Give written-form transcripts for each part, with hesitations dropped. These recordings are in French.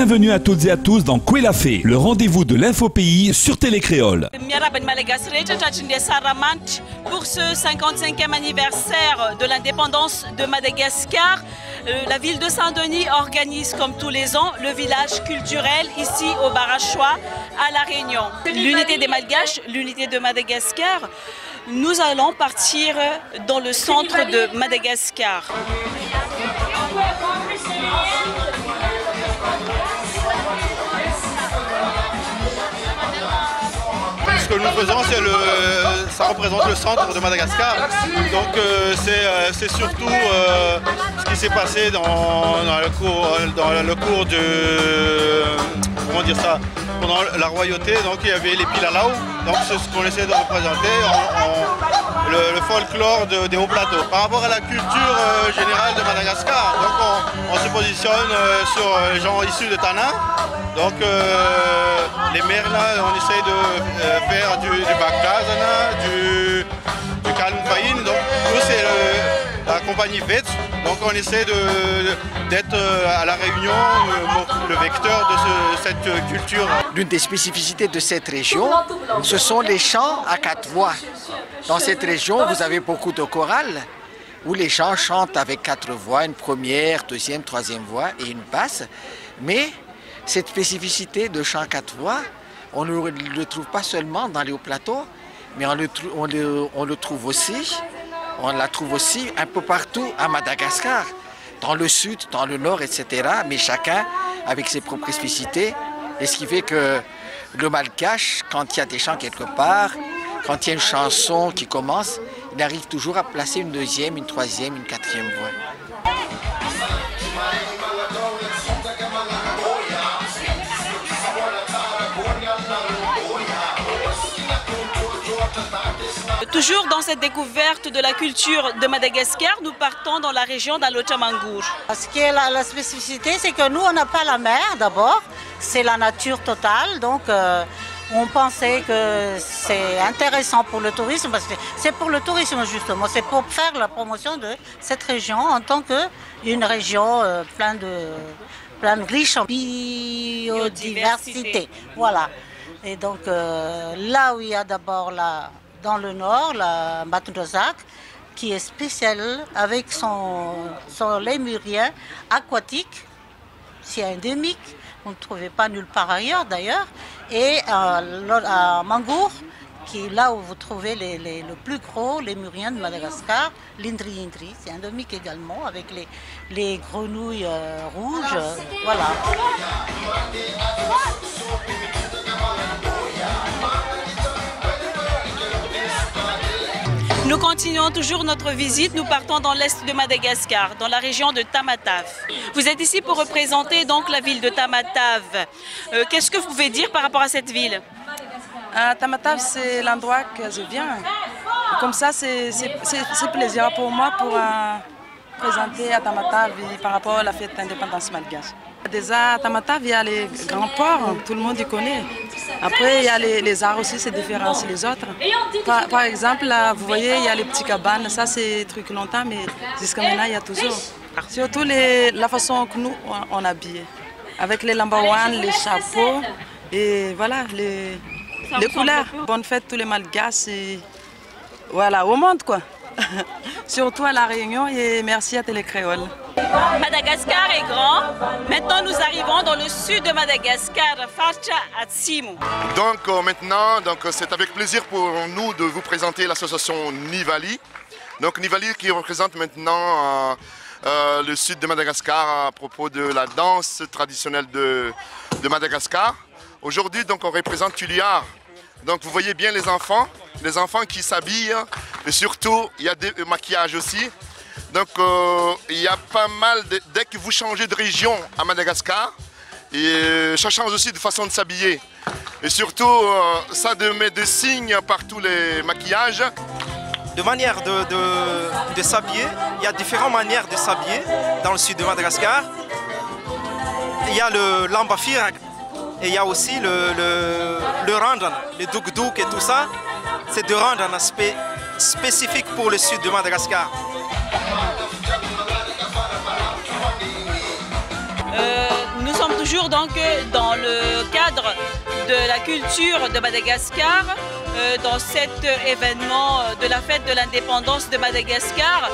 Bienvenue à toutes et à tous dans Kwelafé, le rendez-vous de l'infopays sur Télé Créole. Pour ce 55e anniversaire de l'indépendance de Madagascar, la ville de Saint-Denis organise comme tous les ans le village culturel ici au Barachois à La Réunion. L'unité des Malgaches, l'unité de Madagascar, nous allons partir dans le centre de Madagascar. Ce que nous faisons, ça représente le centre de Madagascar. Donc c'est surtout ce qui s'est passé dans le cours de, comment dire ça, pendant la royauté. Donc il y avait les Pilalaos. Donc c'est ce qu'on essaie de représenter, le folklore des hauts plateaux. Par rapport à la culture générale de Madagascar, donc on se positionne sur les gens issus de Tana. Donc les mères là, on essaye de faire du Bakazana, du Kalmfaïn. Donc nous c'est la compagnie VET. Donc on essaie d'être à La Réunion le vecteur de cette culture. L'une des spécificités de cette région, ce sont les chants à 4 voix. Dans cette région, vous avez beaucoup de chorales où les gens chantent avec 4 voix, une première, deuxième, troisième voix et une basse. Mais cette spécificité de chant 4 voix, on ne le trouve pas seulement dans les hauts plateaux, mais on la trouve aussi un peu partout à Madagascar, dans le sud, dans le nord, etc. Mais chacun avec ses propres spécificités. Et ce qui fait que le malgache, quand il y a des chants quelque part, quand il y a une chanson qui commence, il arrive toujours à placer une deuxième, une troisième, une quatrième voix. Toujours dans cette découverte de la culture de Madagascar, nous partons dans la région d'Alochamangour. Ce qui est la spécificité, c'est que nous, on n'a pas la mer d'abord, c'est la nature totale. Donc, on pensait que c'est intéressant pour le tourisme, parce que c'est pour le tourisme justement, c'est pour faire la promotion de cette région en tant qu'une région pleine de riche en biodiversité. Voilà. Et donc, là où il y a d'abord dans le nord, la Matundozak, qui est spéciale avec son lémurien aquatique, c'est endémique, on ne trouvait pas nulle part ailleurs d'ailleurs, et à Mangour, qui est là où vous trouvez le plus gros lémurien de Madagascar, l'Indri Indri, c'est endémique également, avec les grenouilles rouges, voilà. Nous continuons toujours notre visite, nous partons dans l'est de Madagascar, dans la région de Tamatave. Vous êtes ici pour représenter donc la ville de Tamatave. Qu'est-ce que vous pouvez dire par rapport à cette ville? Tamatave, c'est l'endroit que je viens. Comme ça, c'est plaisir pour moi pour présenter à Tamatave par rapport à la fête d'indépendance malgache. Déjà, à Tamatave, il y a les grands ports, tout le monde y connaît. Après, il y a les arts aussi, c'est différent des autres. Par exemple, là, vous voyez, il y a les petits cabanes, ça c'est truc longtemps, mais jusqu'à maintenant, il y a toujours. Surtout la façon que nous, on habille. Avec les lambaouanes, les chapeaux, et voilà, les couleurs. Bonne fête tous les Malgaches, et voilà, au monde quoi. Surtout à La Réunion, et merci à Télé Créole. Madagascar est grand. Maintenant, nous arrivons dans le sud de Madagascar, Farcha à Tsimu. Donc maintenant, c'est avec plaisir pour nous de vous présenter l'association Nivali. Donc Nivali qui représente maintenant le sud de Madagascar à propos de la danse traditionnelle de Madagascar. Aujourd'hui, donc on représente Tuliar. Donc vous voyez bien les enfants qui s'habillent et surtout il y a des maquillages aussi. Donc il y a pas mal, dès que vous changez de région à Madagascar, et ça change aussi de façon de s'habiller. Et surtout ça met des signes par tous les maquillages. De manière de s'habiller, il y a différentes manières de s'habiller dans le sud de Madagascar. Il y a le lambafirak et il y a aussi le randan, le douk-douk et tout ça. C'est de randan spécifique pour le sud de Madagascar. Nous sommes toujours toujours donc dans le cadre de la culture de Madagascar, dans cet événement de la fête de l'indépendance de Madagascar.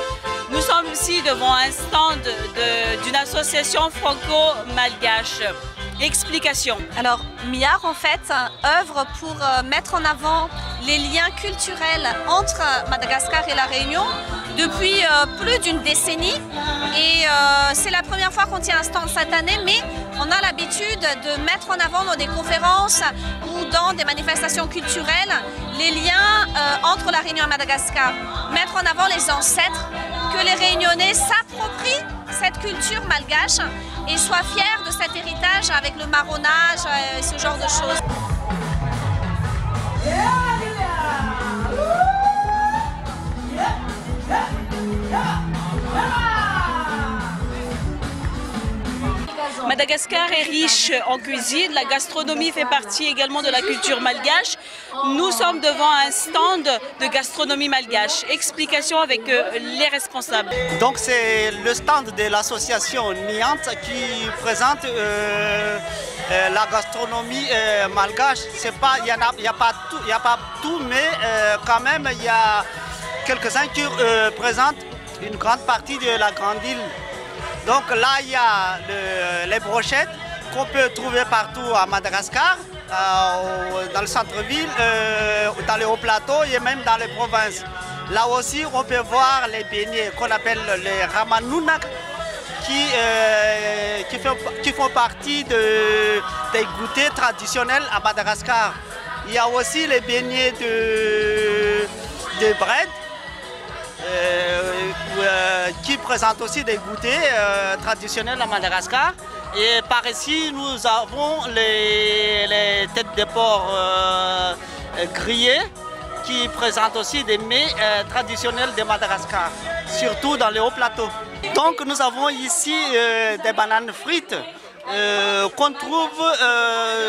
Nous sommes ici devant un stand d'une association franco-malgache. Explication. Alors, MIAR, en fait, œuvre pour mettre en avant les liens culturels entre Madagascar et La Réunion depuis plus d'une décennie. Et c'est la première fois qu'on tient un stand cette année, mais on a l'habitude de mettre en avant dans des conférences ou dans des manifestations culturelles les liens entre La Réunion et Madagascar. Mettre en avant les ancêtres, que les Réunionnais s'approprient cette culture malgache et soient fiers de cet héritage avec le marronnage et ce genre de choses. Madagascar est riche en cuisine, la gastronomie fait partie également de la culture malgache. Nous sommes devant un stand de gastronomie malgache. Explication avec les responsables. Donc c'est le stand de l'association Niant qui présente la gastronomie malgache. Il n'y a pas tout, mais quand même il y a quelques-uns qui présentent une grande partie de la grande île. Donc là, il y a les brochettes qu'on peut trouver partout à Madagascar, dans le centre-ville, dans les hauts plateaux et même dans les provinces. Là aussi, on peut voir les beignets qu'on appelle les ramanounak qui font partie des goûters traditionnels à Madagascar. Il y a aussi les beignets de bread. Qui présente aussi des goûters traditionnels à Madagascar. Et par ici, nous avons les têtes de porc grillées qui présentent aussi des mets traditionnels de Madagascar, surtout dans les hauts plateaux. Donc nous avons ici des bananes frites qu'on trouve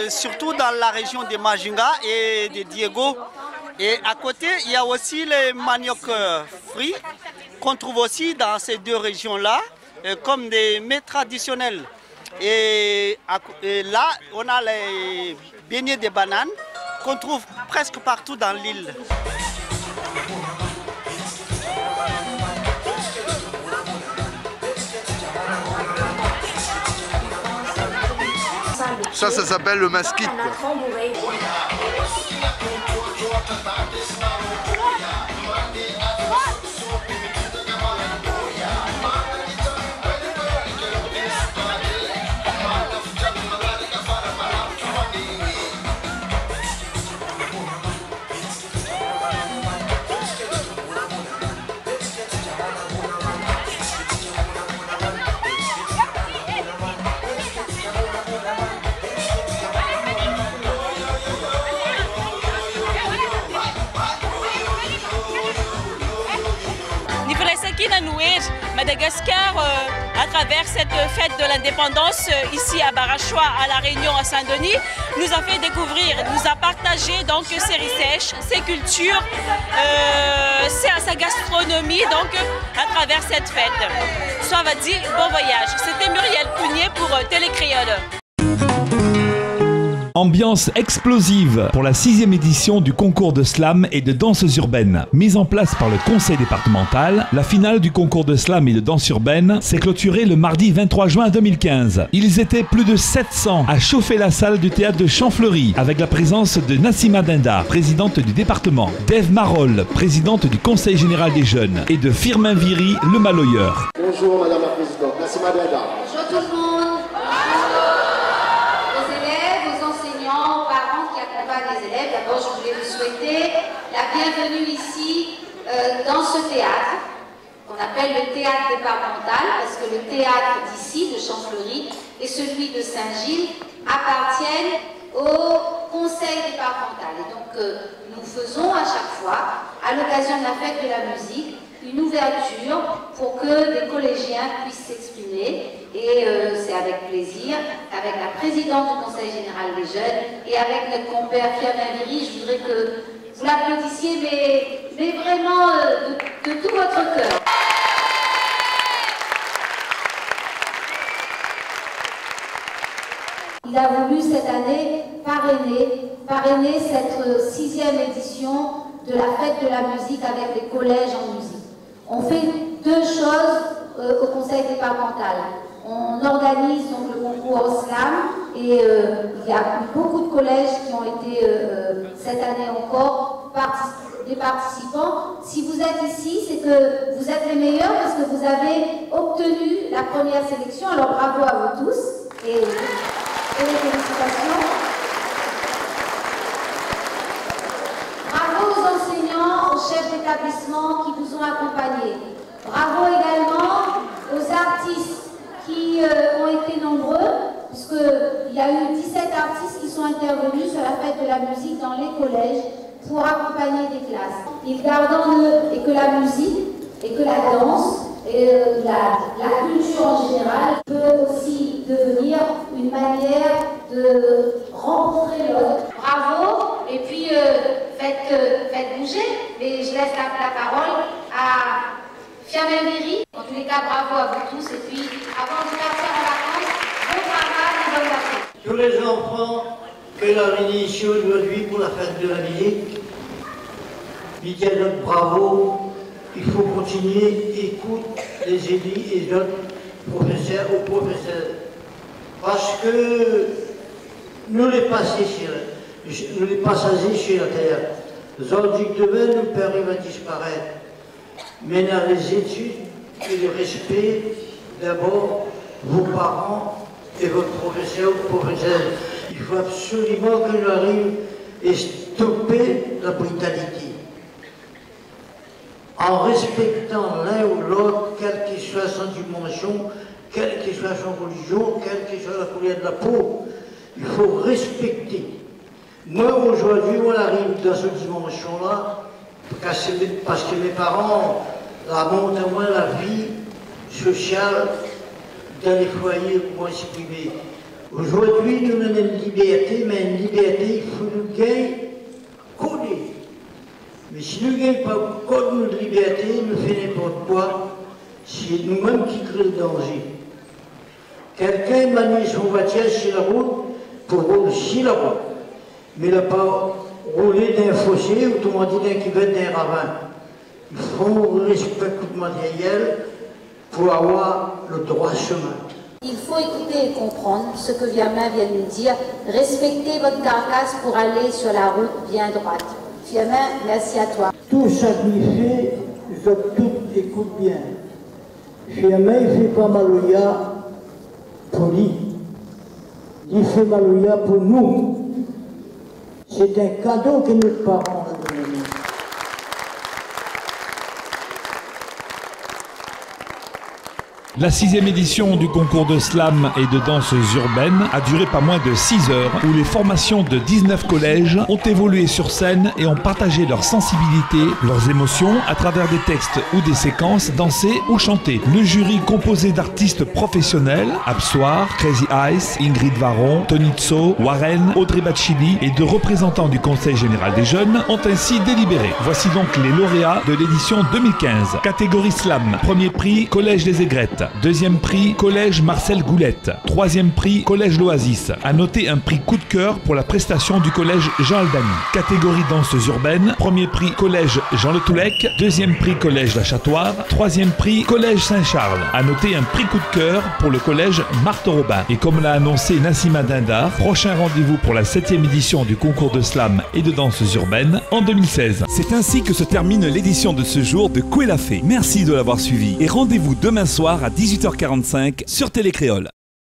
surtout dans la région de Majunga et de Diego. Et à côté, il y a aussi les manioc frits qu'on trouve aussi dans ces deux régions-là comme des mets traditionnels. Et là, on a les beignets de bananes qu'on trouve presque partout dans l'île. Ça s'appelle le masquite. Madagascar, à travers cette fête de l'indépendance ici à Barachois, à La Réunion, à Saint-Denis, nous a fait découvrir, nous a partagé donc ses riches, ses cultures, sa gastronomie donc à travers cette fête. Soit va dire bon voyage. C'était Muriel Pounier pour Télécréole. Ambiance explosive pour la 6e édition du concours de slam et de danses urbaines. Mise en place par le conseil départemental, la finale du concours de slam et de danse urbaine s'est clôturée le mardi 23 juin 2015. Ils étaient plus de 700 à chauffer la salle du théâtre de Champfleury avec la présence de Nassima Dinda, présidente du département, d'Ève Marol, présidente du conseil général des jeunes et de Firmin Viry, le maloyeur. Bonjour Madame la Présidente, Nassima Dinda. Bonjour tout le monde. D'abord, je voulais vous souhaiter la bienvenue ici dans ce théâtre qu'on appelle le théâtre départemental parce que le théâtre d'ici, de Champfleury, et celui de Saint-Gilles appartiennent au conseil départemental. Et donc, nous faisons à chaque fois, à l'occasion de la fête de la musique, une ouverture pour que des collégiens puissent s'exprimer. Et c'est avec plaisir, avec la présidente du Conseil général des jeunes et avec notre compère Firmin Viry, je voudrais que vous l'applaudissiez, mais vraiment de tout votre cœur. il a voulu cette année parrainer cette 6e édition de la fête de la musique avec les collèges en musique. On fait deux choses au conseil départemental. On organise donc le concours slam et il y a beaucoup de collèges qui ont été cette année encore des participants. Si vous êtes ici, c'est que vous êtes les meilleurs parce que vous avez obtenu la première sélection. Alors bravo à vous tous et les félicitations. Bravo aux enseignants, aux chefs d'établissement qui vous ont accompagnés. Bravo également aux artistes qui ont été nombreux, puisqu'il y a eu 17 artistes qui sont intervenus sur la fête de la musique dans les collèges pour accompagner des classes. Ils gardent en eux et que la musique, et que la danse, et la culture en général peut aussi devenir une manière de rencontrer l'autre. Bravo, et puis faites bouger, et je laisse la parole à Fiamel Méry. En tous les cas, bravo à vous tous, et puis avant de partir en vacances, bon travail et bonne vacances. Tous les enfants que la réunis ici aujourd'hui pour la fête de la musique, ils disent notre bravo, il faut continuer, écoute les élus et les autres professeurs ou professeurs. Parce que nous les passagers sur la terre, les ordures de demain nous peuvent à disparaître. Maintenant, les études et le respect, d'abord, vos parents et votre professeur ou professeur. Il faut absolument que nous arrivions à stopper la brutalité. En respectant l'un ou l'autre, quelle que soit sa dimension, quelle que soit son religion, quelle que soit la couleur de la peau, il faut respecter. Moi, aujourd'hui, on arrive dans cette dimension-là, parce que mes parents montrent à moi la vie sociale dans les foyers pour exprimer. Aujourd'hui, nous avons une liberté, mais une liberté, il faut nous gagner coller. Mais si nous ne gagnons pas code de liberté, nous faisons n'importe quoi, c'est nous-mêmes qui créons le danger. Quelqu'un manie son voiture sur la route pour rouler sur la route, mais il n'a pas roulé d'un fossé, autrement dit d'un cuvette d'un ravin. Il faut respecter le matériel pour avoir le droit chemin. Il faut écouter et comprendre ce que Fiamel vient de nous dire. Respectez votre carcasse pour aller sur la route bien droite. Fiamel, merci à toi. Tout ça qu'il fait, je tout écoute bien. Fiamel, il ne fait pas Maloya pour lui. Il fait Maloya pour nous. C'est un cadeau que nos parents ont donné. La 6e édition du concours de slam et de danses urbaines a duré pas moins de 6 heures où les formations de 19 collèges ont évolué sur scène et ont partagé leur sensibilité, leurs émotions à travers des textes ou des séquences dansées ou chantées. Le jury composé d'artistes professionnels, Absoir, Crazy Ice, Ingrid Varon, Tony Tso, Warren, Audrey Bacchini et de représentants du Conseil général des jeunes ont ainsi délibéré. Voici donc les lauréats de l'édition 2015. Catégorie slam, premier prix Collège des Aigrettes. Deuxième prix, Collège Marcel Goulette. Troisième prix, Collège L'Oasis. À noter un prix coup de cœur pour la prestation du Collège Jean Aldani. Catégorie danses urbaines, premier prix, Collège Jean Le Toulec. Deuxième prix, Collège La Chatoire. Troisième prix, Collège Saint-Charles. À noter un prix coup de cœur pour le Collège Marthe Robin. Et comme l'a annoncé Nassima Dindar, prochain rendez-vous pour la 7e édition du concours de slam et de danses urbaines en 2016. C'est ainsi que se termine l'édition de ce jour de Koué la Fée. Merci de l'avoir suivi et rendez-vous demain soir à 18h45 sur Télé Créole.